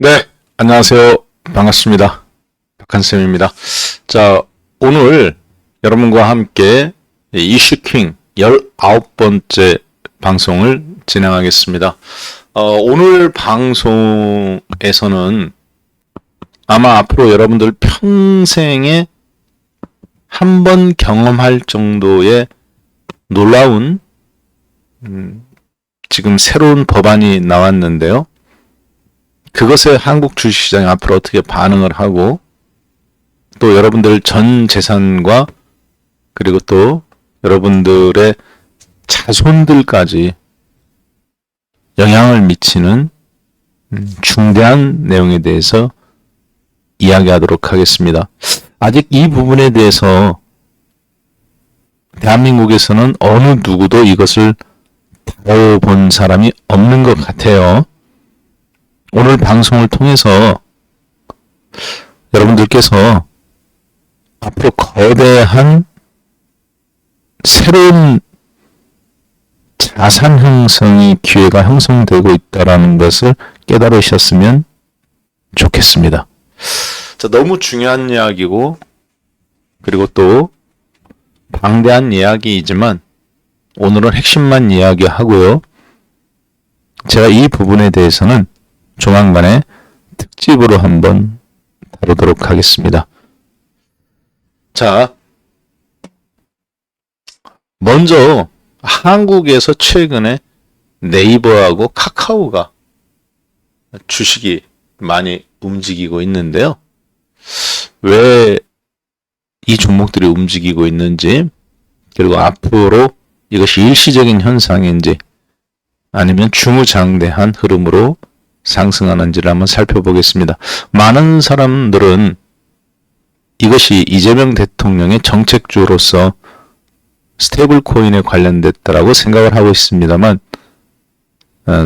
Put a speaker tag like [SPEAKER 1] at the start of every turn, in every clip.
[SPEAKER 1] 네, 안녕하세요. 반갑습니다. 박한쌤입니다. 자, 오늘 여러분과 함께 이슈킹 19번째 방송을 진행하겠습니다. 오늘 방송에서는 아마 앞으로 여러분들 평생에 한 번 경험할 정도의 놀라운 지금 새로운 법안이 나왔는데요. 그것에 한국 주식시장이 앞으로 어떻게 반응을 하고 또 여러분들 전 재산과 그리고 또 여러분들의 자손들까지 영향을 미치는 중대한 내용에 대해서 이야기하도록 하겠습니다. 아직 이 부분에 대해서 대한민국에서는 어느 누구도 이것을 다뤄본 사람이 없는 것 같아요. 오늘 방송을 통해서 여러분들께서 앞으로 거대한 새로운 자산 형성의 기회가 형성되고 있다는 것을 깨달으셨으면 좋겠습니다. 자, 너무 중요한 이야기고 그리고 또 방대한 이야기이지만 오늘은 핵심만 이야기하고요. 제가 이 부분에 대해서는 조만간에 특집으로 한번 다루도록 하겠습니다. 자, 먼저 한국에서 최근에 네이버하고 카카오가 주식이 많이 움직이고 있는데요. 왜 이 종목들이 움직이고 있는지, 그리고 앞으로 이것이 일시적인 현상인지 아니면 중후장대한 흐름으로 상승하는지를 한번 살펴보겠습니다. 많은 사람들은 이것이 이재명 대통령의 정책주로서 스테이블 코인에 관련됐다라고 생각을 하고 있습니다만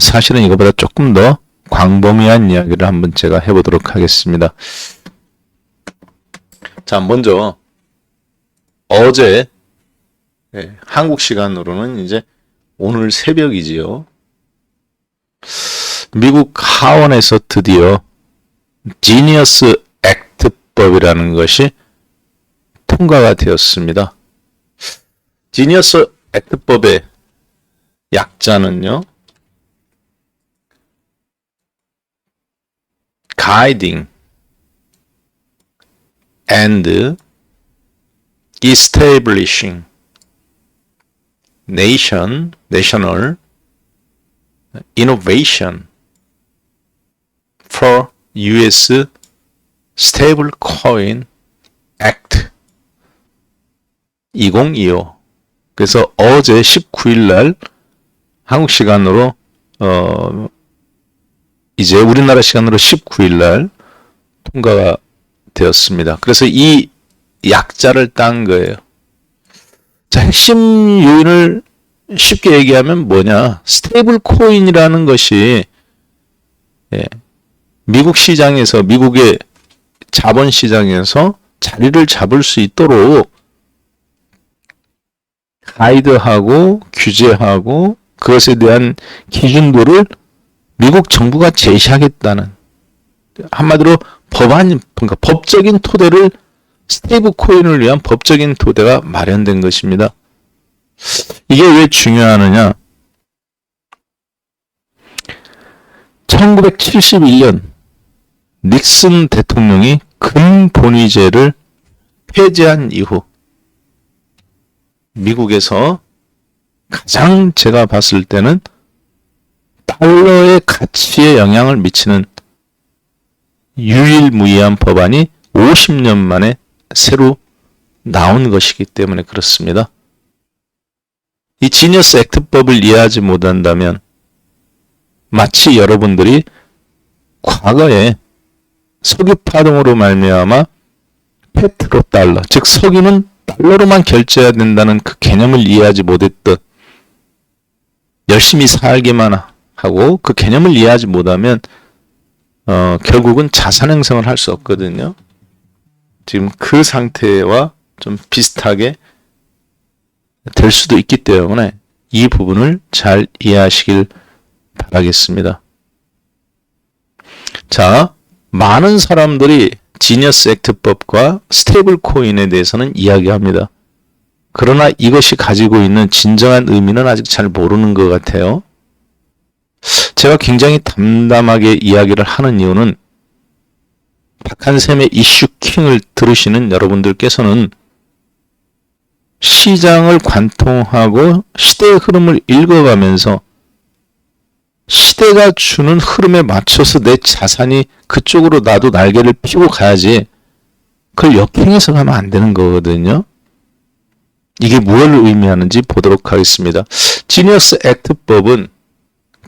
[SPEAKER 1] 사실은 이거보다 조금 더 광범위한 이야기를 한번 제가 해보도록 하겠습니다. 자, 먼저 어제 한국 시간으로는 이제 오늘 새벽이지요. 미국 하원에서 드디어 지니어스 액트법이라는 것이 통과가 되었습니다. 지니어스 액트법의 약자는요, Guiding and Establishing National Innovation for U.S. Stablecoin Act 2025. 그래서 어제 19일 날 한국 시간으로 이제 우리나라 시간으로 19일 날 통과가 되었습니다. 그래서 이 약자를 딴 거예요. 자, 핵심 요인을 쉽게 얘기하면 뭐냐? 스테이블 코인이라는 것이 미국 시장에서, 미국의 자본 시장에서 자리를 잡을 수 있도록 가이드하고 규제하고 그것에 대한 기준도를 미국 정부가 제시하겠다는, 한마디로 그러니까 법적인 토대를, 스테이블 코인을 위한 법적인 토대가 마련된 것입니다. 이게 왜 중요하느냐? 1971년 닉슨 대통령이 금본위제를 폐지한 이후 미국에서 가장 제가 봤을 때는 달러의 가치에 영향을 미치는 유일무이한 법안이 50년 만에 새로 나온 것이기 때문에 그렇습니다. 이 지니어스 액트법을 이해하지 못한다면 마치 여러분들이 과거에 석유 파동으로 말미암아 페트로달러, 즉 석유는 달러로만 결제해야 된다는 그 개념을 이해하지 못했던, 열심히 살기만 하고 그 개념을 이해하지 못하면 결국은 자산 형성을 할 수 없거든요. 지금 그 상태와 좀 비슷하게 될 수도 있기 때문에 이 부분을 잘 이해하시길 바라겠습니다. 자, 많은 사람들이 지니어스 액트법과 스테이블 코인에 대해서는 이야기합니다. 그러나 이것이 가지고 있는 진정한 의미는 아직 잘 모르는 것 같아요. 제가 굉장히 담담하게 이야기를 하는 이유는 박한샘의 이슈킹을 들으시는 여러분들께서는 시장을 관통하고 시대의 흐름을 읽어가면서 시대가 주는 흐름에 맞춰서 내 자산이 그쪽으로 나도 날개를 피고 가야지 그걸 역행해서 가면 안 되는 거거든요. 이게 뭘 의미하는지 보도록 하겠습니다. 지니어스 액트법은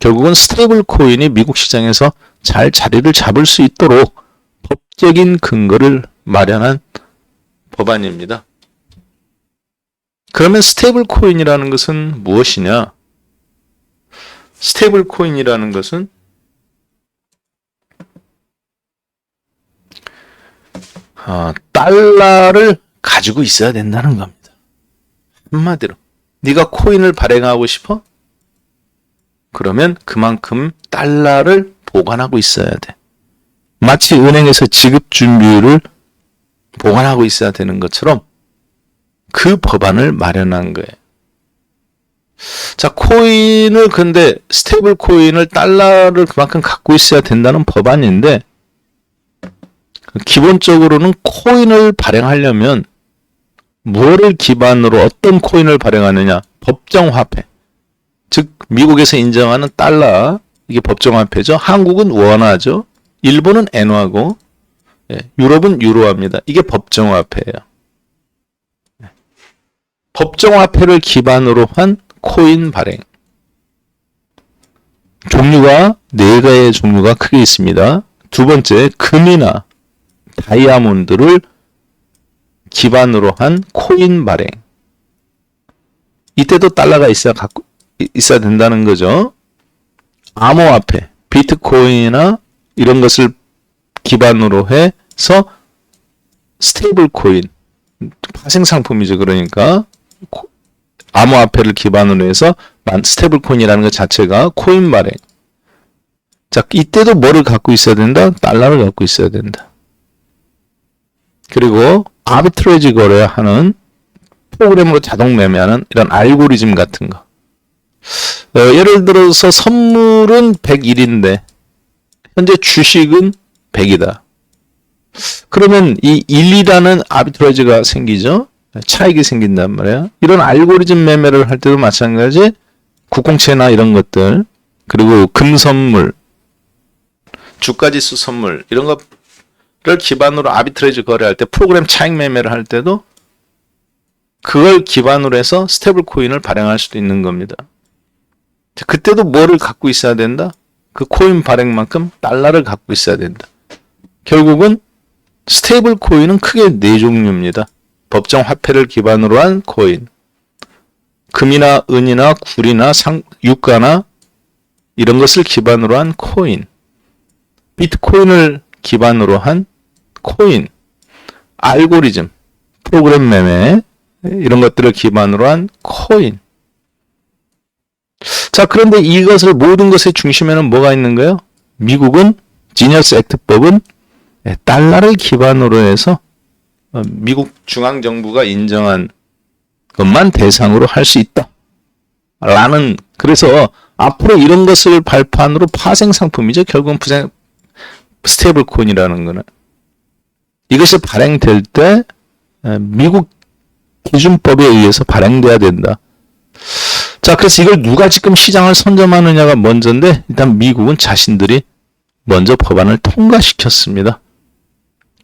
[SPEAKER 1] 결국은 스테이블 코인이 미국 시장에서 잘 자리를 잡을 수 있도록 법적인 근거를 마련한 법안입니다. 그러면 스테이블 코인이라는 것은 무엇이냐? 스테이블 코인이라는 것은 달러를 가지고 있어야 된다는 겁니다. 한마디로 네가 코인을 발행하고 싶어? 그러면 그만큼 달러를 보관하고 있어야 돼. 마치 은행에서 지급 준비율을 보관하고 있어야 되는 것처럼 그 법안을 마련한 거예요. 자, 코인을 근데 스테이블 코인을 달러를 그만큼 갖고 있어야 된다는 법안인데 기본적으로는 코인을 발행하려면 무엇을 기반으로 어떤 코인을 발행하느냐? 법정화폐. 즉 미국에서 인정하는 달러, 이게 법정화폐죠. 한국은 원화죠. 일본은 엔화고 유럽은 유로화입니다. 이게 법정화폐예요. 법정화폐를 기반으로 한 코인 발행. 종류가 4개의 종류가 크게 있습니다. 두 번째, 금이나 다이아몬드를 기반으로 한 코인 발행. 이때도 달러가 있어야 된다는 거죠. 암호화폐, 비트코인이나 이런 것을 기반으로 해서 스테이블 코인, 파생 상품이죠. 그러니까 암호화폐를 기반으로 해서 스테이블 코인이라는 것 자체가 코인 발행. 자, 이때도 뭐를 갖고 있어야 된다? 달러를 갖고 있어야 된다. 그리고 아비트레이지 거래하는 프로그램으로 자동 매매하는 이런 알고리즘 같은 거. 예를 들어서 선물은 101인데 현재 주식은 100이다. 그러면 이 1이라는 아비트레이지가 생기죠. 차익이 생긴단 말이야. 이런 알고리즘 매매를 할 때도 마찬가지 국공채나 이런 것들, 그리고 금선물, 주가지수 선물 이런 것을 기반으로 아비트레이지 거래할 때, 프로그램 차익 매매를 할 때도 그걸 기반으로 해서 스테이블 코인을 발행할 수도 있는 겁니다. 그때도 뭐를 갖고 있어야 된다? 그 코인 발행만큼 달러를 갖고 있어야 된다. 결국은 스테이블 코인은 크게 4종류입니다. 법정 화폐를 기반으로 한 코인, 금이나 은이나 굴이나 유가나 이런 것을 기반으로 한 코인, 비트코인을 기반으로 한 코인, 알고리즘, 프로그램 매매 이런 것들을 기반으로 한 코인. 자, 그런데 이것을 모든 것의 중심에는 뭐가 있는 거예요? 미국은 지니어스 액트법은 달러를 기반으로 해서 미국 중앙정부가 인정한 것만 대상으로 할 수 있다. 라는, 그래서 앞으로 이런 것을 발판으로 파생 상품이죠. 결국은 스테이블 코인이라는 거는. 이것이 발행될 때 미국 기준법에 의해서 발행돼야 된다. 자, 그래서 이걸 누가 지금 시장을 선점하느냐가 먼저인데, 일단 미국은 자신들이 먼저 법안을 통과시켰습니다.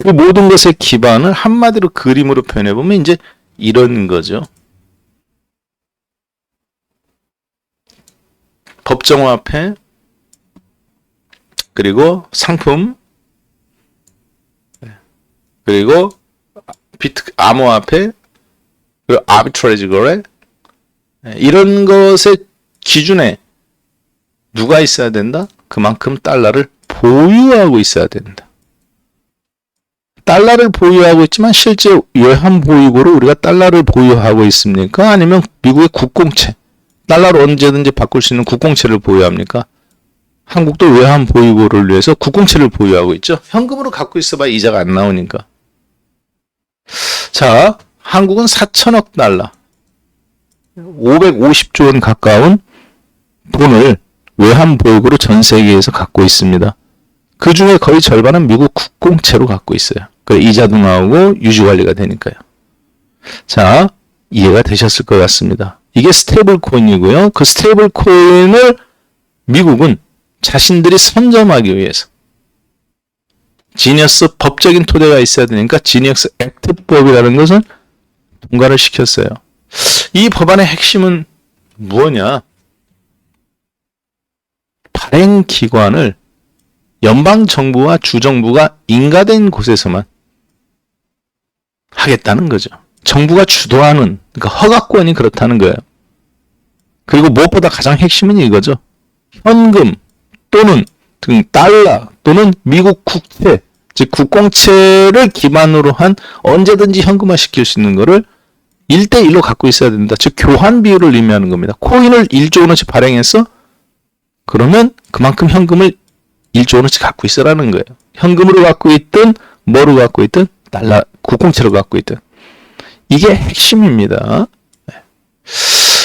[SPEAKER 1] 그 모든 것의 기반을 한마디로 그림으로 표현해보면 이제 이런 거죠. 법정화폐, 그리고 상품, 그리고 암호화폐, 그리고 아비트레이지 거래, 이런 것의 기준에 누가 있어야 된다? 그만큼 달러를 보유하고 있어야 된다. 달러를 보유하고 있지만 실제 외환 보유고로 우리가 달러를 보유하고 있습니까? 아니면 미국의 국공채, 달러로 언제든지 바꿀 수 있는 국공채를 보유합니까? 한국도 외환 보유고를 위해서 국공채를 보유하고 있죠. 현금으로 갖고 있어봐야 이자가 안 나오니까. 자, 한국은 4천억 달러, 550조 원 가까운 돈을 외환 보유고로 전 세계에서 갖고 있습니다. 그 중에 거의 절반은 미국 국공채로 갖고 있어요. 그 이자도 나오고 유지 관리가 되니까요. 자, 이해가 되셨을 것 같습니다. 이게 스테이블 코인이고요. 그 스테이블 코인을 미국은 자신들이 선점하기 위해서 지니어스 법적인 토대가 있어야 되니까 지니어스 액트법이라는 것을 통과를 시켰어요. 이 법안의 핵심은 무엇냐? 발행기관을 연방정부와 주정부가 인가된 곳에서만 하겠다는 거죠. 정부가 주도하는, 그러니까 허가권이 그렇다는 거예요. 그리고 무엇보다 가장 핵심은 이거죠. 현금 또는 달러 또는 미국 국채, 즉 국공채를 기반으로 한 언제든지 현금화 시킬 수 있는 거를 1대1로 갖고 있어야 된다. 즉 교환 비율을 의미하는 겁니다. 코인을 1조 원어치 발행해서 그러면 그만큼 현금을 1조 원어치 갖고 있으라는 거예요. 현금으로 갖고 있든 뭐로 갖고 있든 달러 국공채로 갖고 있든. 이게 핵심입니다.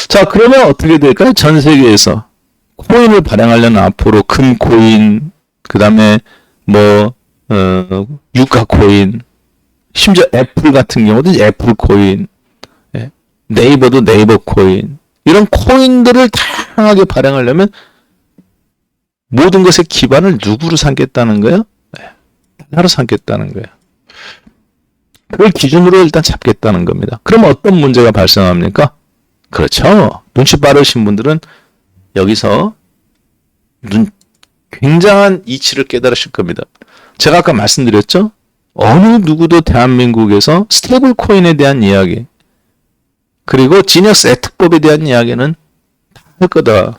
[SPEAKER 1] 자, 그러면 어떻게 될까요? 전 세계에서 코인을 발행하려면 앞으로 금코인, 그 다음에 유가 코인, 심지어 애플 같은 경우도 애플 코인, 네이버도 네이버 코인, 이런 코인들을 다양하게 발행하려면 모든 것의 기반을 누구로 삼겠다는 거예요? 달러로 삼겠다는 거예요. 그걸 기준으로 일단 잡겠다는 겁니다. 그럼 어떤 문제가 발생합니까? 그렇죠. 눈치 빠르신 분들은 여기서 굉장한 이치를 깨달으실 겁니다. 제가 아까 말씀드렸죠? 어느 누구도 대한민국에서 스테이블 코인에 대한 이야기, 그리고 지니어스 액트법에 대한 이야기는 다 할 거다.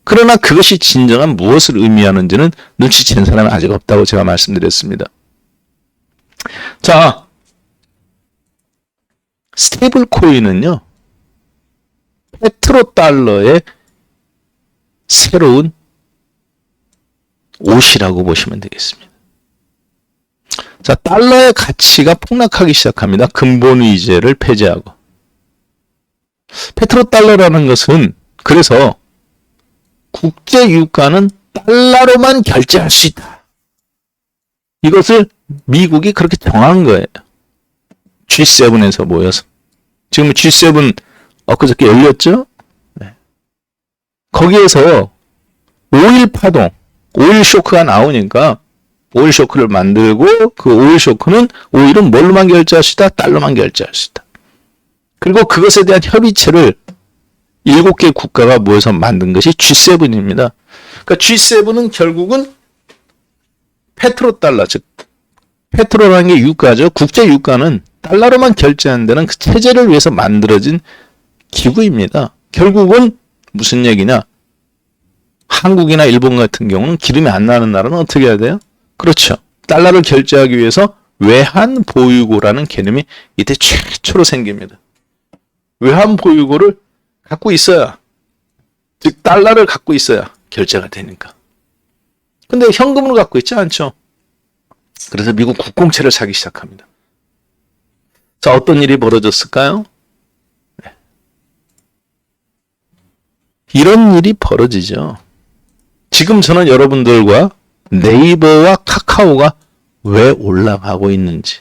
[SPEAKER 1] 그러나 그것이 진정한 무엇을 의미하는지는 눈치챈 사람은 아직 없다고 제가 말씀드렸습니다. 자, 스테이블 코인은요, 페트로달러의 새로운 옷이라고 보시면 되겠습니다. 자, 달러의 가치가 폭락하기 시작합니다. 근본 위제를 폐지하고. 페트로달러라는 것은 그래서 국제 유가는 달러로만 결제할 수 있다. 이것을 미국이 그렇게 정한 거예요. G7에서 모여서. 지금 G7 엊그저께 열렸죠? 네. 거기에서 오일 파동, 오일 쇼크가 나오니까 오일 쇼크를 만들고 그 오일 쇼크는 오일은 뭘로만 결제할 수 있다? 달러만 결제할 수 있다. 그리고 그것에 대한 협의체를 7개 국가가 모여서 만든 것이 G7입니다. 그러니까 G7은 결국은 페트로달러, 즉 페트로라는 게 유가죠. 국제 유가는 달러로만 결제한다는 그 체제를 위해서 만들어진 기구입니다. 결국은 무슨 얘기냐? 한국이나 일본 같은 경우는 기름이 안 나는 나라는 어떻게 해야 돼요? 그렇죠. 달러를 결제하기 위해서 외환 보유고라는 개념이 이때 최초로 생깁니다. 외환 보유고를 갖고 있어야, 즉 달러를 갖고 있어야 결제가 되니까. 근데 현금으로 갖고 있지 않죠. 그래서 미국 국공채를 사기 시작합니다. 자, 어떤 일이 벌어졌을까요? 네. 이런 일이 벌어지죠. 지금 저는 여러분들과 네이버와 카카오가 왜 올라가고 있는지,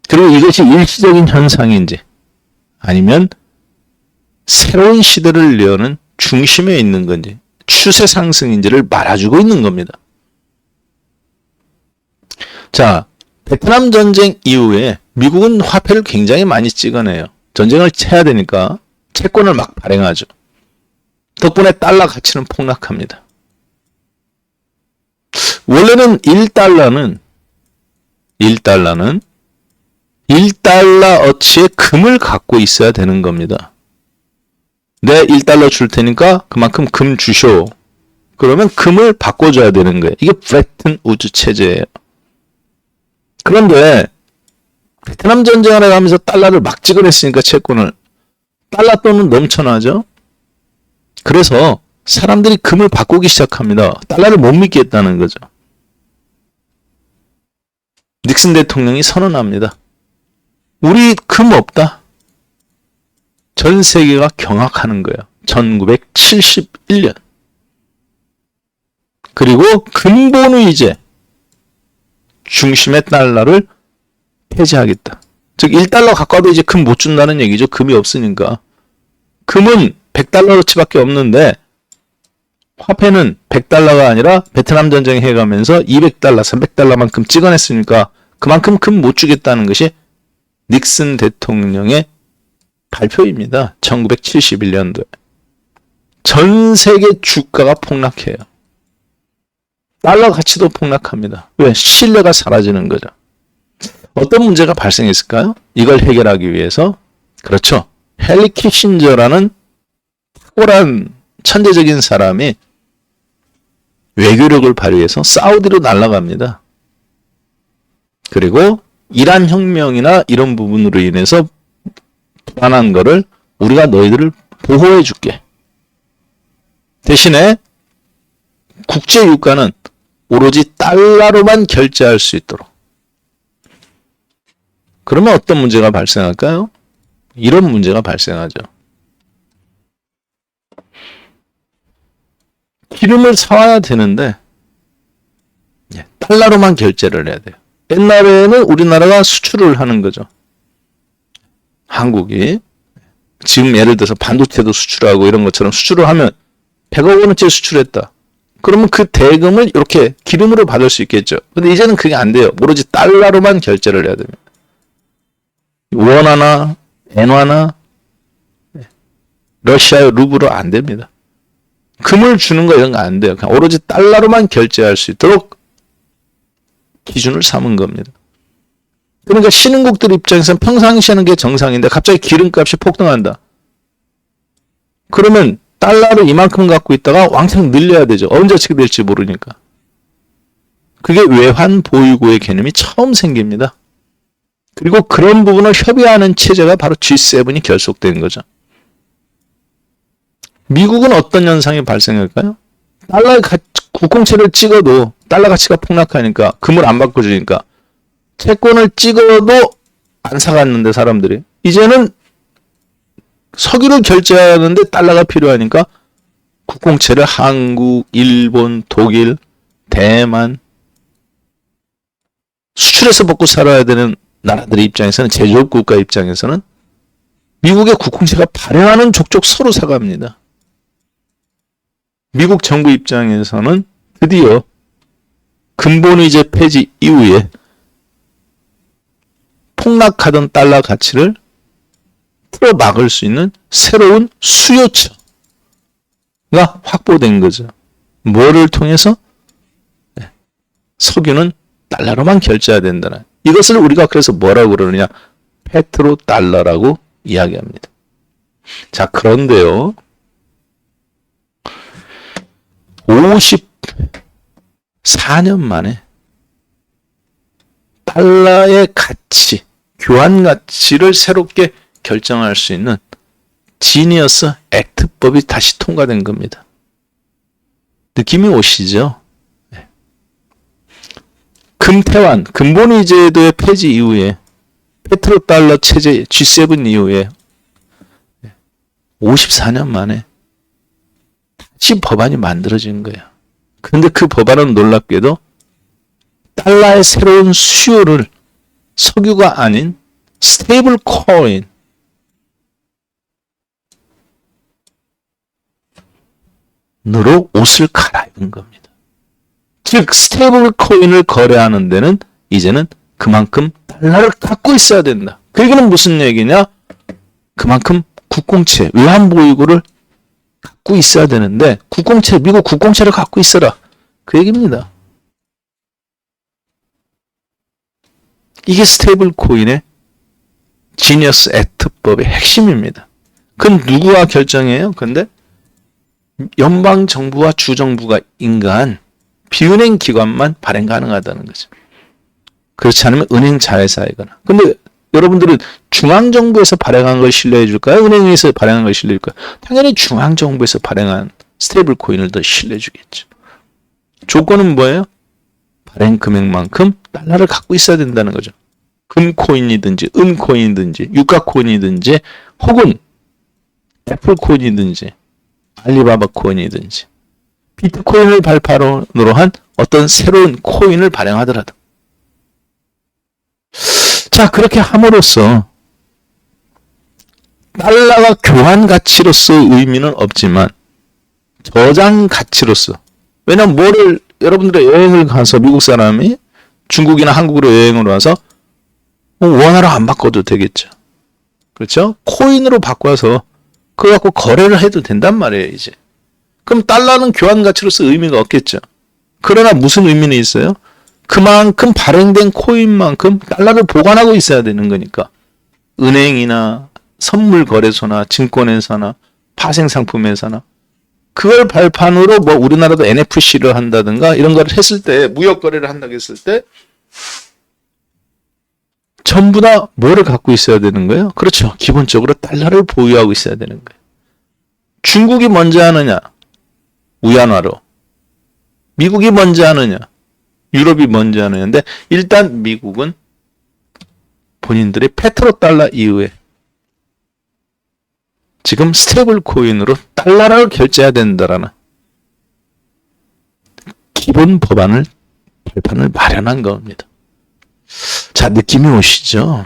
[SPEAKER 1] 그리고 이것이 일시적인 현상인지 아니면 새로운 시대를 여는 중심에 있는 건지, 추세 상승인지를 말아주고 있는 겁니다. 자, 베트남 전쟁 이후에 미국은 화폐를 굉장히 많이 찍어내요. 전쟁을 해야 되니까 채권을 막 발행하죠. 덕분에 달러 가치는 폭락합니다. 원래는 1달러는 1달러어치의 금을 갖고 있어야 되는 겁니다. 내 1달러 줄 테니까 그만큼 금 주쇼. 그러면 금을 바꿔줘야 되는 거예요. 이게 브레튼 우드 체제예요. 그런데 베트남 전쟁을 해가면서 달러를 막 찍어냈으니까 채권을, 달러 돈은 넘쳐나죠. 그래서 사람들이 금을 바꾸기 시작합니다. 달러를 못 믿겠다는 거죠. 닉슨 대통령이 선언합니다. 우리 금 없다. 전 세계가 경악하는 거예요. 1971년. 그리고 근본위제 중심의 달러를 폐지하겠다. 즉 1달러 갖고 와도 이제 금 못 준다는 얘기죠. 금이 없으니까. 금은 100달러어치밖에 없는데 화폐는 100달러가 아니라 베트남 전쟁 해가면서 200달러, 300달러만큼 찍어냈으니까 그만큼 금 못 주겠다는 것이 닉슨 대통령의 발표입니다. 1971년도에. 전 세계 주가가 폭락해요. 달러 가치도 폭락합니다. 왜? 신뢰가 사라지는 거죠. 어떤 문제가 발생했을까요? 이걸 해결하기 위해서 그렇죠. 헨리 키신저라는 탁월한 천재적인 사람이 외교력을 발휘해서 사우디로 날아갑니다. 그리고 이란 혁명이나 이런 부분으로 인해서 불안한 거를 우리가 너희들을 보호해 줄게. 대신에 국제 유가는 오로지 달러로만 결제할 수 있도록. 그러면 어떤 문제가 발생할까요? 이런 문제가 발생하죠. 기름을 사와야 되는데 달러로만 결제를 해야 돼요. 옛날에는 우리나라가 수출을 하는 거죠. 한국이 지금 예를 들어서 반도체도 수출하고 이런 것처럼 수출을 하면 100억 원어치 수출했다. 그러면 그 대금을 이렇게 기름으로 받을 수 있겠죠. 근데 이제는 그게 안 돼요. 오로지 달러로만 결제를 해야 됩니다. 원화나 엔화나 러시아의 루블로 안 됩니다. 금을 주는 거 이런 거 안 돼요. 그냥 오로지 달러로만 결제할 수 있도록 기준을 삼은 겁니다. 그러니까 신흥국들 입장에서는 평상시 하는 게 정상인데 갑자기 기름값이 폭등한다. 그러면 달러를 이만큼 갖고 있다가 왕창 늘려야 되죠. 언제 어떻게 될지 모르니까. 그게 외환 보유고의 개념이 처음 생깁니다. 그리고 그런 부분을 협의하는 체제가 바로 G7이 결속된 거죠. 미국은 어떤 현상이 발생할까요? 달러의 국공채를 찍어도 달러 가치가 폭락하니까 금을 안 바꿔주니까 채권을 찍어도 안 사갔는데 사람들이 이제는 석유를 결제하는데 달러가 필요하니까 국공채를 한국, 일본, 독일, 대만 수출해서 먹고 살아야 되는 나라들의 입장에서는 제조업 국가 입장에서는 미국의 국공채가 발행하는 족족 서로 사갑니다. 미국 정부 입장에서는 드디어 근본위제 폐지 이후에 폭락하던 달러 가치를 틀어막을 수 있는 새로운 수요처가 확보된 거죠. 뭐를 통해서? 석유는 달러로만 결제해야 된다는. 이것을 우리가 그래서 뭐라고 그러느냐? 페트로달러라고 이야기합니다. 자, 그런데요. 54년 만에 달러의 가치, 교환 가치를 새롭게 결정할 수 있는 지니어스 액트법이 다시 통과된 겁니다. 느낌이 오시죠? 네. 금태환, 근본위제도의 폐지 이후에 페트로달러 체제 G7 이후에 54년 만에 다시 법안이 만들어진 거예요. 그런데 그 법안은 놀랍게도 달러의 새로운 수요를 석유가 아닌 스테이블 코인, 으로 옷을 갈아입은 겁니다. 즉 스테이블 코인을 거래하는 데는 이제는 그만큼 달러를 갖고 있어야 된다. 그 얘기는 무슨 얘기냐? 그만큼 국공채, 외환보유고를 갖고 있어야 되는데 국공채, 미국 국공채를 갖고 있어라. 그 얘기입니다. 이게 스테이블 코인의 지니어스 액트법의 핵심입니다. 그건 누구가 결정해요? 근데 연방정부와 주정부가 인가한 비은행 기관만 발행 가능하다는 거죠. 그렇지 않으면 은행 자회사이거나. 근데 여러분들은 중앙정부에서 발행한 걸 신뢰해 줄까요? 은행에서 발행한 걸 신뢰해 줄까요? 당연히 중앙정부에서 발행한 스테이블 코인을 더 신뢰주겠죠. 조건은 뭐예요? 발행 금액만큼 달러를 갖고 있어야 된다는 거죠. 금코인이든지 은코인이든지 유가코인이든지 혹은 애플코인이든지 알리바바 코인이든지 비트코인을 발판으로 한 어떤 새로운 코인을 발행하더라도 자 그렇게 함으로써 달러가 교환 가치로서의 의미는 없지만 저장 가치로서 왜냐면 뭐를 여러분들의 여행을 가서 미국 사람이 중국이나 한국으로 여행을 와서 원화로 안 바꿔도 되겠죠. 그렇죠? 코인으로 바꿔서 그거 갖고 거래를 해도 된단 말이에요, 이제. 그럼 달러는 교환 가치로서 의미가 없겠죠. 그러나 무슨 의미는 있어요? 그만큼 발행된 코인만큼 달러를 보관하고 있어야 되는 거니까. 은행이나 선물 거래소나 증권회사나 파생상품회사나 그걸 발판으로 뭐 우리나라도 NFC를 한다든가 이런 거를 했을 때 무역 거래를 한다고 했을 때 전부 다 뭐를 갖고 있어야 되는 거예요? 그렇죠. 기본적으로 달러를 보유하고 있어야 되는 거예요. 중국이 먼저 하느냐? 위안화로. 미국이 먼저 하느냐? 유럽이 먼저 하느냐인데 일단 미국은 본인들의 페트로달러 이후에 지금 스테이블 코인으로 달러를 결제해야 된다라는 기본 법안을 발판을 마련한 겁니다. 자, 느낌이 오시죠?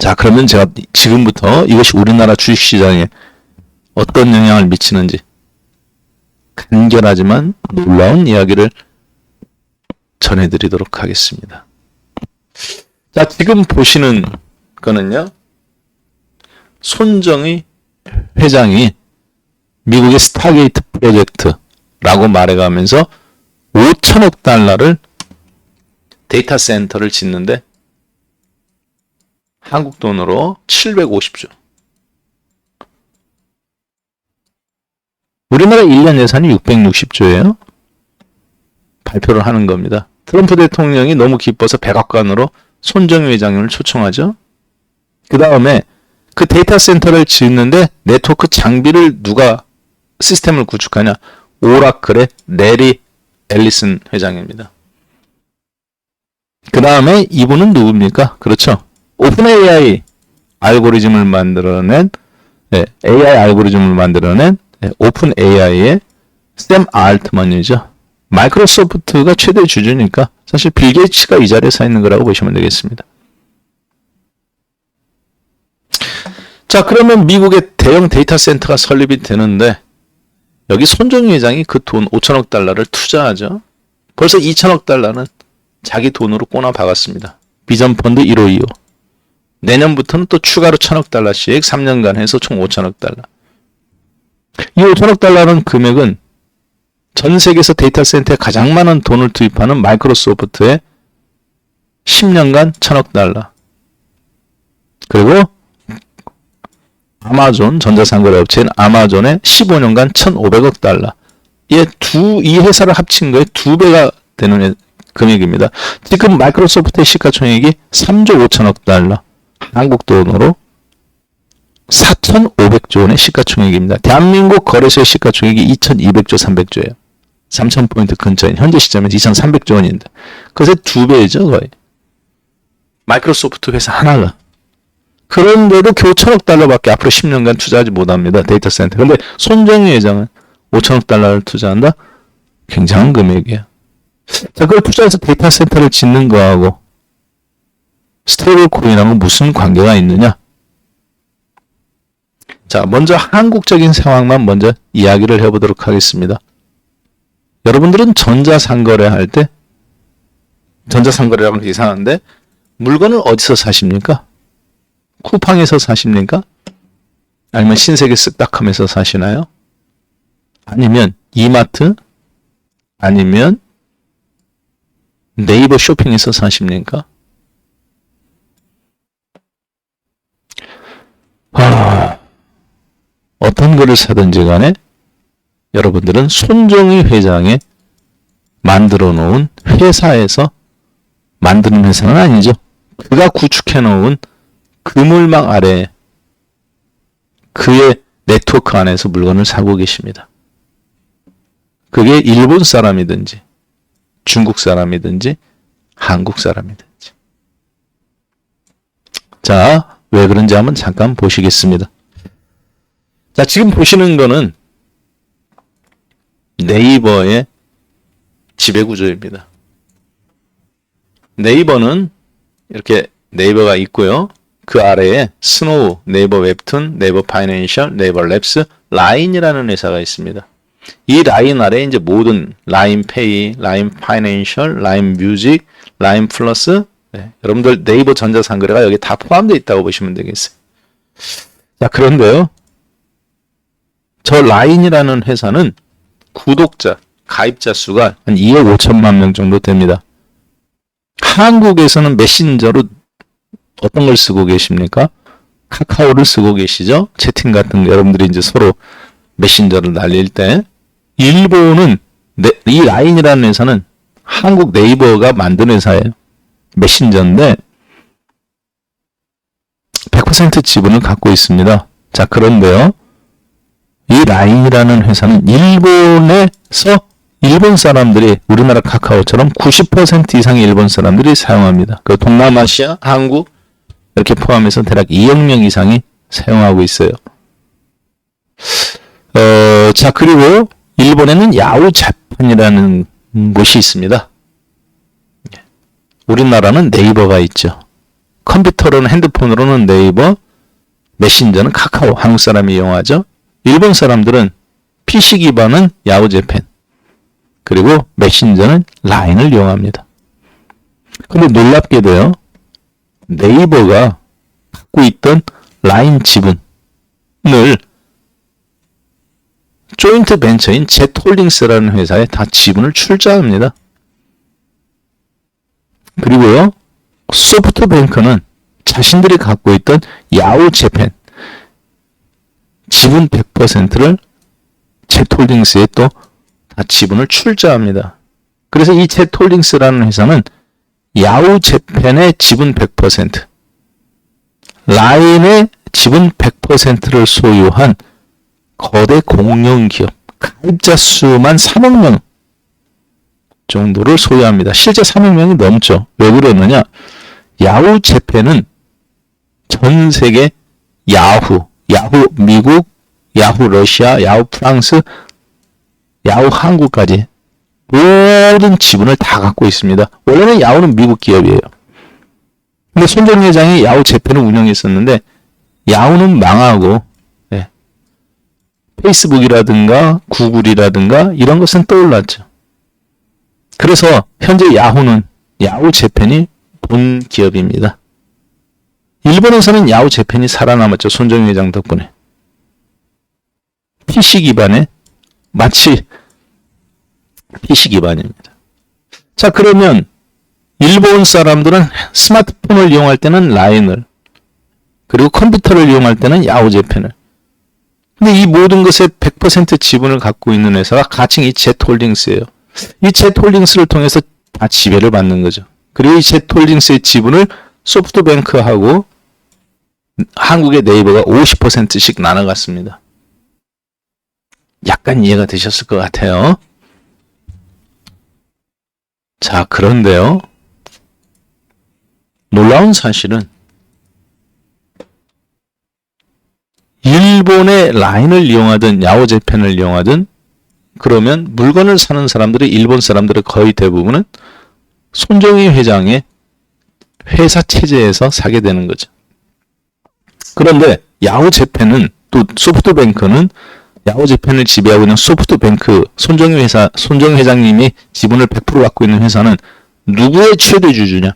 [SPEAKER 1] 자, 그러면 제가 지금부터 이것이 우리나라 주식시장에 어떤 영향을 미치는지 간결하지만 놀라운 이야기를 전해드리도록 하겠습니다. 자, 지금 보시는 거는요. 손정의 회장이 미국의 스타게이트 프로젝트라고 말해가면서 5천억 달러를 데이터 센터를 짓는데 한국 돈으로 750조. 우리나라 1년 예산이 660조예요. 발표를 하는 겁니다. 트럼프 대통령이 너무 기뻐서 백악관으로 손정의 회장님을 초청하죠. 그 다음에 그 데이터 센터를 짓는데 네트워크 장비를 누가 시스템을 구축하냐? 오라클의 레리 앨리슨 회장입니다. 그 다음에 이분은 누굽니까? 그렇죠. 오픈 AI 알고리즘을 만들어낸 AI 알고리즘을 만들어낸 오픈 AI의 샘 알트먼이죠. 마이크로소프트가 최대 주주니까 사실 빌 게이츠가 이 자리에 서 있는 거라고 보시면 되겠습니다. 자, 그러면 미국의 대형 데이터 센터가 설립이 되는데 여기 손정희 회장이 그 돈 5천억 달러를 투자하죠. 벌써 2천억 달러는 자기 돈으로 꼬나 박았습니다. 비전 펀드 1호 2호. 내년부터는 또 추가로 1천억 달러씩 3년간 해서 총 5천억 달러. 이 5천억 달러는 금액은 전 세계에서 데이터 센터에 가장 많은 돈을 투입하는 마이크로소프트의 10년간 1천억 달러. 그리고 아마존 전자상거래 업체인 아마존의 15년간 1,500억 달러. 이 회사를 합친 거에 2배가 되는 금액입니다. 지금 마이크로소프트의 시가총액이 3조 5천억 달러. 한국 돈으로 4,500조 원의 시가총액입니다. 대한민국 거래소의 시가총액이 2,200조 300조예요. 3,000포인트 근처인 현재 시점에서 2,300조 원인데 그것의 2배죠 거의. 마이크로소프트 회사 하나가. 그런데도 겨우 1,000억 달러밖에 앞으로 10년간 투자하지 못합니다. 데이터 센터. 그런데 손정희 회장은 5천억 달러를 투자한다? 굉장한 금액이에요. 자, 그걸 투자해서 데이터 센터를 짓는 거하고 스테이블 코인하고 무슨 관계가 있느냐? 자, 먼저 한국적인 상황만 먼저 이야기를 해보도록 하겠습니다. 여러분들은 전자상거래 할 때, 전자상거래라면 이상한데, 물건을 어디서 사십니까? 쿠팡에서 사십니까? 아니면 신세계 쓱닷컴에서 사시나요? 아니면 이마트? 아니면 네이버 쇼핑에서 사십니까? 어떤 거를 사든지 간에 여러분들은 손정희 회장의 만들어 놓은 회사에서 만드는 회사는 아니죠. 그가 구축해 놓은 그물망 아래 그의 네트워크 안에서 물건을 사고 계십니다. 그게 일본 사람이든지 중국 사람이든지 한국 사람이든지. 자, 왜 그런지 한번 잠깐 보시겠습니다. 자, 지금 보시는 거는 네이버의 지배구조입니다. 네이버는 이렇게 네이버가 있고요. 그 아래에 스노우, 네이버 웹툰, 네이버 파이낸셜, 네이버 랩스, 라인이라는 회사가 있습니다. 이 라인 아래에 이제 모든 라인 페이, 라인 파이낸셜, 라인 뮤직, 라인 플러스, 여러분들 네이버 전자상거래가 여기 다 포함되어 있다고 보시면 되겠어요. 자, 그런데요. 저 라인이라는 회사는 구독자, 가입자 수가 한 2억 5천만 명 정도 됩니다. 한국에서는 메신저로 어떤 걸 쓰고 계십니까? 카카오를 쓰고 계시죠? 채팅 같은 거 여러분들이 이제 서로 메신저를 날릴 때. 일본은 이 라인이라는 회사는 한국 네이버가 만든 회사예요. 메신저인데 100% 지분을 갖고 있습니다. 자, 그런데요. 이 라인이라는 회사는 일본에서 일본 사람들이 우리나라 카카오처럼 90% 이상의 일본 사람들이 사용합니다. 그 동남아시아, 한국 이렇게 포함해서 대략 2억 명 이상이 사용하고 있어요. 자, 그리고 일본에는 야후 자판이라는 곳이 있습니다. 우리나라는 네이버가 있죠. 컴퓨터로는 핸드폰으로는 네이버, 메신저는 카카오, 한국 사람이 이용하죠. 일본 사람들은 PC 기반은 야후 재팬, 그리고 메신저는 라인을 이용합니다. 근데 놀랍게도요, 네이버가 갖고 있던 라인 지분을 조인트 벤처인 젯홀딩스라는 회사에 다 지분을 출자합니다. 그리고요, 소프트뱅크는 자신들이 갖고 있던 야후 재팬 지분 100%를 젯홀딩스에 또 다 지분을 출자합니다. 그래서 이 젯홀딩스라는 회사는 야후 재팬의 지분 100%, 라인의 지분 100%를 소유한 거대 공룡기업, 가입자 수만 3억 명 정도를 소유합니다. 실제 3억 명이 넘죠. 왜 그러느냐? 야후 재팬은 전 세계 야후 미국, 야후 러시아, 야후 프랑스, 야후 한국까지 모든 지분을 다 갖고 있습니다. 원래는 야후는 미국 기업이에요. 근데 손정희 회장이 야후 재팬을 운영했었는데 야후는 망하고 페이스북이라든가 구글이라든가 이런 것은 떠올랐죠. 그래서 현재 야후는 야후 재팬이 본 기업입니다. 일본에서는 야후 재팬이 살아남았죠. 손정희 회장 덕분에. PC 기반의 마치 PC 기반입니다. 자, 그러면 일본 사람들은 스마트폰을 이용할 때는 라인을, 그리고 컴퓨터를 이용할 때는 야후 재팬을. 근데 이 모든 것에 100% 지분을 갖고 있는 회사가 가칭 이 젯홀딩스예요. 이 젯홀딩스를 통해서 다 지배를 받는 거죠. 그리고 이 젯홀딩스의 지분을 소프트뱅크하고 한국의 네이버가 50%씩 나눠갔습니다. 약간 이해가 되셨을 것 같아요. 자, 그런데요. 놀라운 사실은 일본의 라인을 이용하든 야후 재팬을 이용하든 그러면 물건을 사는 사람들이 일본 사람들의 거의 대부분은 손정희 회장의 회사 체제에서 사게 되는 거죠. 그런데 야후 재팬은 또 소프트뱅크는 야후 재팬을 지배하고 있는 소프트뱅크 손정희 회장님이 지분을 100% 갖고 있는 회사는 누구의 최대 주주냐?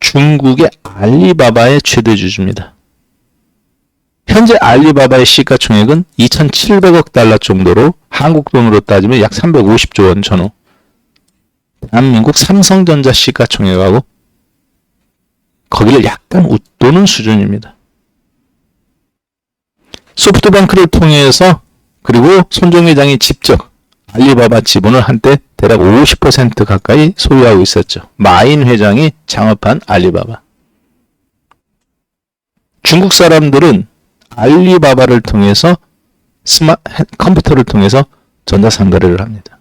[SPEAKER 1] 중국의 알리바바의 최대 주주입니다. 현재 알리바바의 시가총액은 2,700억 달러 정도로 한국 돈으로 따지면 약 350조 원 전후. 대한민국 삼성전자 시가총액하고 거기를 약간 웃도는 수준입니다. 소프트뱅크를 통해서 그리고 손정희 회장이 직접 알리바바 지분을 한때 대략 50% 가까이 소유하고 있었죠. 마인 회장이 창업한 알리바바. 중국 사람들은 알리바바를 통해서 컴퓨터를 통해서 전자상거래를 합니다.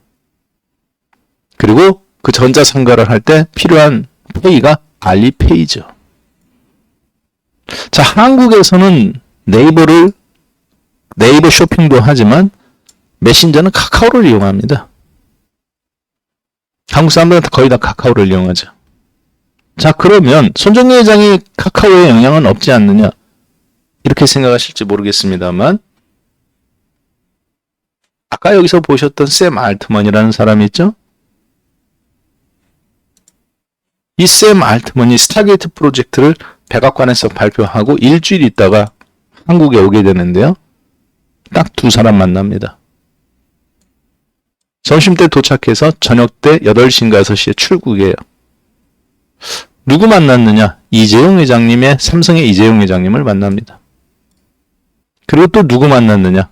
[SPEAKER 1] 그리고 그 전자상거래를 할 때 필요한 페이가 알리페이죠. 자, 한국에서는 네이버 쇼핑도 하지만 메신저는 카카오를 이용합니다. 한국 사람들은 거의 다 카카오를 이용하죠. 자, 그러면 손정희 회장이 카카오에 영향은 없지 않느냐? 이렇게 생각하실지 모르겠습니다만, 아까 여기서 보셨던 샘 알트먼이라는 사람이 있죠? 이 샘 알트먼이 스타게이트 프로젝트를 백악관에서 발표하고 일주일 있다가 한국에 오게 되는데요. 딱 두 사람 만납니다. 점심때 도착해서 저녁 때 8시인가 6시에 출국이에요. 누구 만났느냐? 이재용 회장님의 삼성의 이재용 회장님을 만납니다. 그리고 또 누구 만났느냐?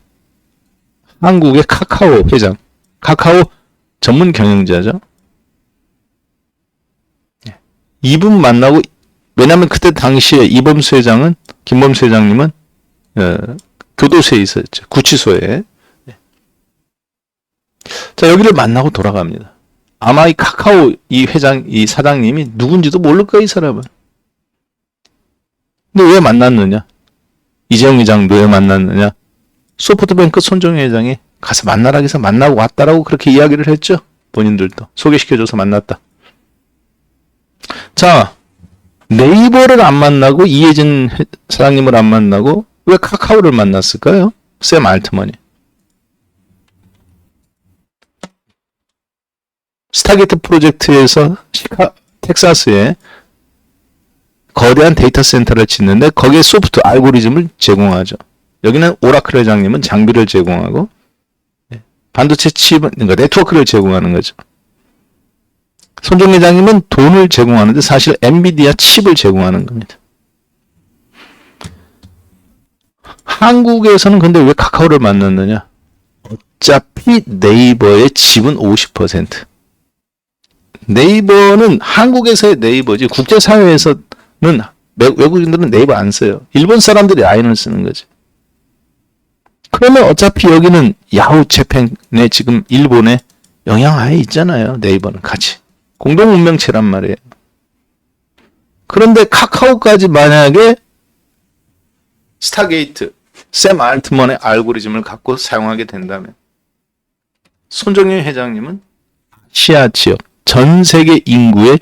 [SPEAKER 1] 한국의 카카오 회장. 카카오 전문 경영자죠. 이분 만나고, 왜냐면 그때 당시에 이범수 회장은, 김범수 회장님은 교도소에 있었죠. 구치소에. 자, 여기를 만나고 돌아갑니다. 아마 이 카카오 이 회장, 이 사장님이 누군지도 모를 거야, 이 사람은. 근데 왜 만났느냐? 이재용 회장도 왜 만났느냐? 소프트뱅크 손정희 회장이 가서 만나라 해서 만나고 왔다라고 그렇게 이야기를 했죠. 본인들도. 소개시켜줘서 만났다. 자, 네이버를 안 만나고 이혜진 사장님을 안 만나고 왜 카카오를 만났을까요? 샘 알트먼이. 스타게이트 프로젝트에서 텍사스에 거대한 데이터 센터를 짓는데 거기에 소프트 알고리즘을 제공하죠. 여기는 오라클 회장님은 장비를 제공하고 반도체 칩은 그러니까 네트워크를 제공하는 거죠. 손정희 회장님은 돈을 제공하는데 사실 엔비디아 칩을 제공하는 겁니다. 한국에서는 근데 왜 카카오를 만났느냐? 어차피 네이버의 지분 50%. 네이버는 한국에서의 네이버지 국제사회에서는 외국인들은 네이버 안 써요. 일본 사람들이 라인을 쓰는 거지. 그러면 어차피 여기는 야후 재팬에 지금 일본에 영향하에 있잖아요. 네이버는 같이. 공동운명체란 말이에요. 그런데 카카오까지 만약에 스타게이트, 샘 알트먼의 알고리즘을 갖고 사용하게 된다면 손정희 회장님은 아시아 지역, 전 세계 인구의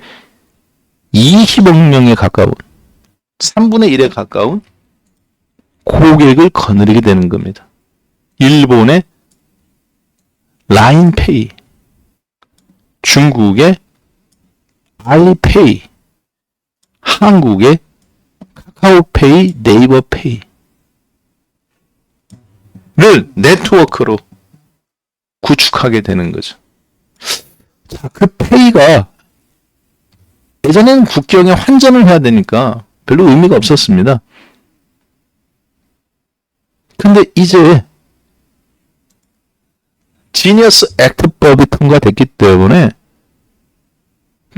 [SPEAKER 1] 20억 명에 가까운 3분의 1에 가까운 고객을 거느리게 되는 겁니다. 일본의 라인페이, 중국의 알리페이, 한국의 카카오페이, 네이버페이를 네트워크로 구축하게 되는 거죠. 자, 그 페이가 예전에는 국경에 환전을 해야 되니까 별로 의미가 없었습니다. 근데 이제 지니어스 액트법이 통과됐기 때문에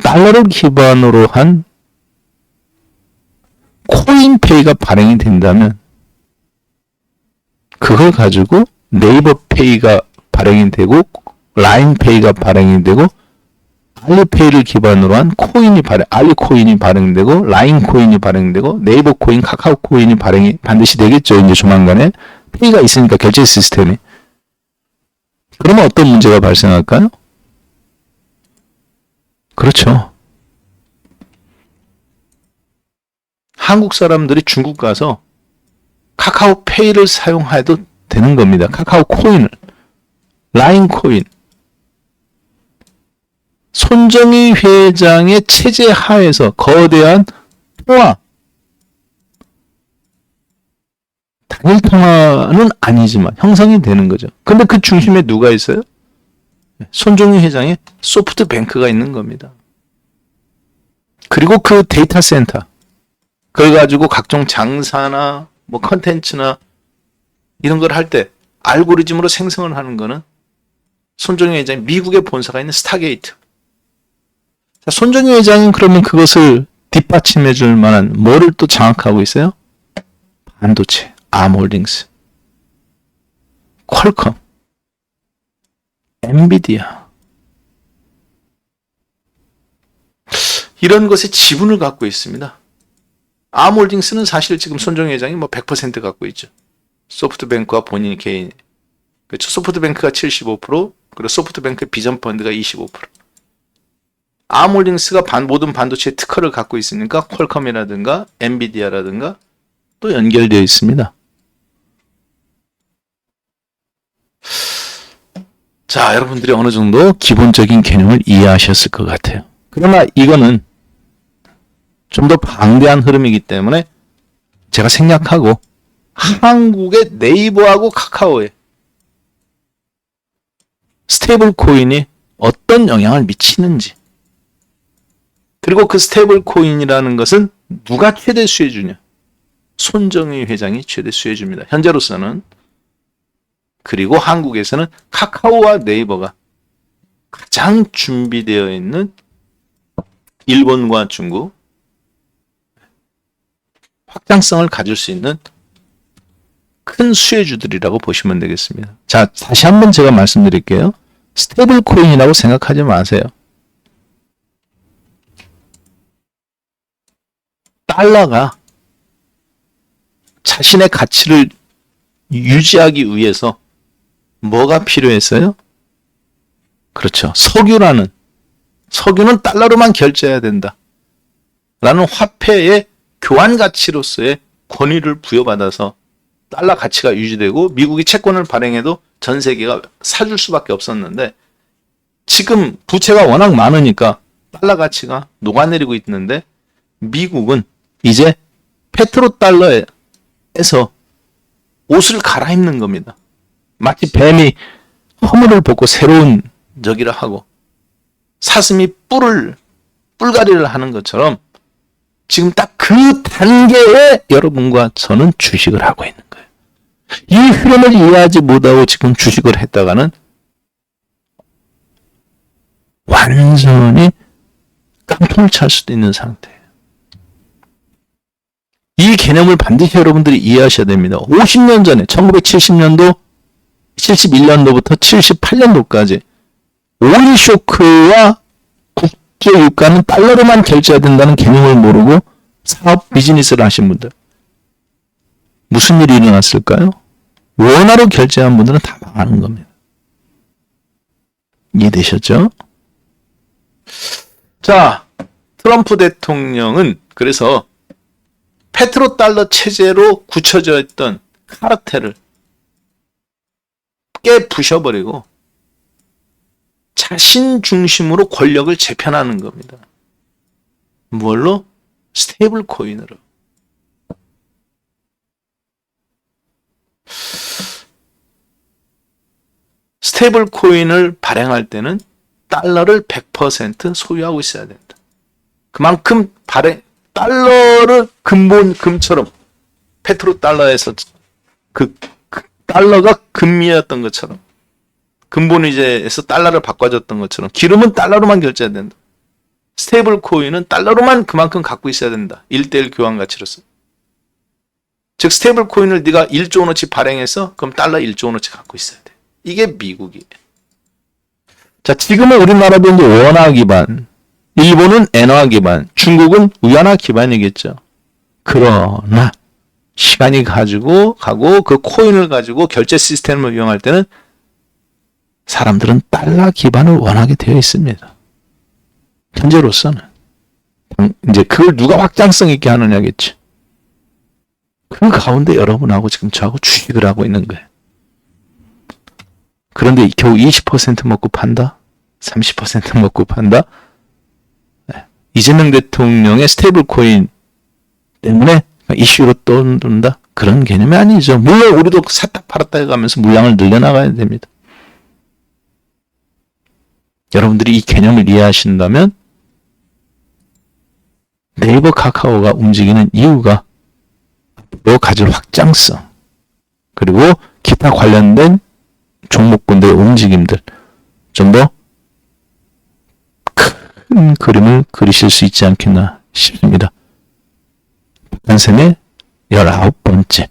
[SPEAKER 1] 달러를 기반으로 한 코인페이가 발행이 된다면 그걸 가지고 네이버페이가 발행이 되고 라인페이가 발행이 되고 알리페이를 기반으로 한 알리코인이 발행되고 라인코인이 발행되고 네이버코인, 카카오코인이 발행이 반드시 되겠죠. 이제 조만간에 페이가 있으니까 결제 시스템이. 그러면 어떤 문제가 발생할까요? 그렇죠. 한국 사람들이 중국 가서 카카오페이를 사용해도 되는 겁니다. 카카오코인을. 라인코인. 손정희 회장의 체제 하에서 거대한 통화. 단일 통화는 아니지만 형성이 되는 거죠. 근데 그 중심에 누가 있어요? 손정희 회장의 소프트뱅크가 있는 겁니다. 그리고 그 데이터 센터. 그걸 가지고 각종 장사나 뭐 컨텐츠나 이런 걸 할 때 알고리즘으로 생성을 하는 거는 손정희 회장이 미국의 본사가 있는 스타게이트. 자, 손정희 회장은 그러면 그것을 뒷받침해 줄 만한 뭐를 또 장악하고 있어요? 반도체, 아몰딩스, 퀄컴, 엔비디아 이런 것에 지분을 갖고 있습니다. 아몰딩스는 사실 지금 손정희 회장이 뭐 100% 갖고 있죠. 소프트뱅크와 본인 개인. 그렇죠. 소프트뱅크가 75%, 그리고 소프트뱅크 비전 펀드가 25%. 아몰딩스가 모든 반도체 특허를 갖고 있으니까 퀄컴이라든가 엔비디아라든가 또 연결되어 있습니다. 자, 여러분들이 어느 정도 기본적인 개념을 이해하셨을 것 같아요. 그러나 이거는 좀 더 방대한 흐름이기 때문에 제가 생략하고 한국의 네이버하고 카카오에 스테이블 코인이 어떤 영향을 미치는지, 그리고 그 스테이블 코인이라는 것은 누가 최대 수혜주냐? 손정희 회장이 최대 수혜주입니다. 현재로서는. 그리고 한국에서는 카카오와 네이버가 가장 준비되어 있는 일본과 중국, 확장성을 가질 수 있는 큰 수혜주들이라고 보시면 되겠습니다. 자, 다시 한번 제가 말씀드릴게요. 스테이블 코인이라고 생각하지 마세요. 달러가 자신의 가치를 유지하기 위해서 뭐가 필요했어요? 그렇죠. 석유는 달러로만 결제해야 된다. 라는 화폐의 교환 가치로서의 권위를 부여받아서 달러 가치가 유지되고 미국이 채권을 발행해도 전 세계가 사줄 수밖에 없었는데, 지금 부채가 워낙 많으니까 달러 가치가 녹아내리고 있는데 미국은 이제 페트로달러에서 옷을 갈아입는 겁니다. 마치 뱀이 허물을 벗고 새로운 저기를 하고 사슴이 뿔갈이를 하는 것처럼 지금 딱 그 단계에 여러분과 저는 주식을 하고 있는 거예요. 이 흐름을 이해하지 못하고 지금 주식을 했다가는 완전히 깡통을 찰 수도 있는 상태예요. 이 개념을 반드시 여러분들이 이해하셔야 됩니다. 50년 전에 1970년도 71년도부터 78년도까지 오일 쇼크와 국제 유가는 달러로만 결제해야 된다는 개념을 모르고 사업 비즈니스를 하신 분들, 무슨 일이 일어났을까요? 원화로 결제한 분들은 다 망하는 겁니다. 이해되셨죠? 자, 트럼프 대통령은 그래서 페트로달러 체제로 굳혀져 있던 카르텔을 깨부셔버리고 자신 중심으로 권력을 재편하는 겁니다. 뭘로? 스테이블 코인으로. 스테이블 코인을 발행할 때는 달러를 100% 소유하고 있어야 된다. 그만큼 달러를 금처럼 페트로달러에서 그 달러가 금이었던 것처럼, 근본위제에서 달러를 바꿔줬던 것처럼 기름은 달러로만 결제해야 된다. 스테이블 코인은 달러로만 그만큼 갖고 있어야 된다. 1:1 교환 가치로서. 즉 스테이블 코인을 네가 1조 원어치 발행해서 그럼 달러 1조 원어치 갖고 있어야 돼. 이게 미국이에요. 자, 지금은 우리나라도 이제 원화 기반, 일본은 엔화 기반, 중국은 위안화 기반이겠죠. 그러나 시간이 가지고 가고 그 코인을 가지고 결제 시스템을 이용할 때는 사람들은 달러 기반을 원하게 되어 있습니다. 현재로서는. 이제 그걸 누가 확장성 있게 하느냐겠죠. 그 가운데 여러분하고 지금 저하고 주식을 하고 있는 거예요. 그런데 겨우 20% 먹고 판다? 30% 먹고 판다? 네. 이재명 대통령의 스테이블 코인 때문에 이슈로 떠돈다? 그런 개념이 아니죠. 물론 우리도 샀다 팔았다 해가면서 물량을 늘려나가야 됩니다. 여러분들이 이 개념을 이해하신다면 네이버 카카오가 움직이는 이유가 앞으로 가질 확장성, 그리고 기타 관련된 종목군들의 움직임들 좀 더 큰 그림을 그리실 수 있지 않겠나 싶습니다. 박한샘의 19번째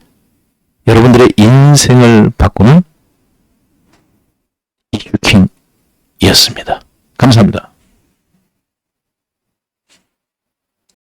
[SPEAKER 1] 여러분들의 인생을 바꾸는 이슈킹이었습니다. 감사합니다.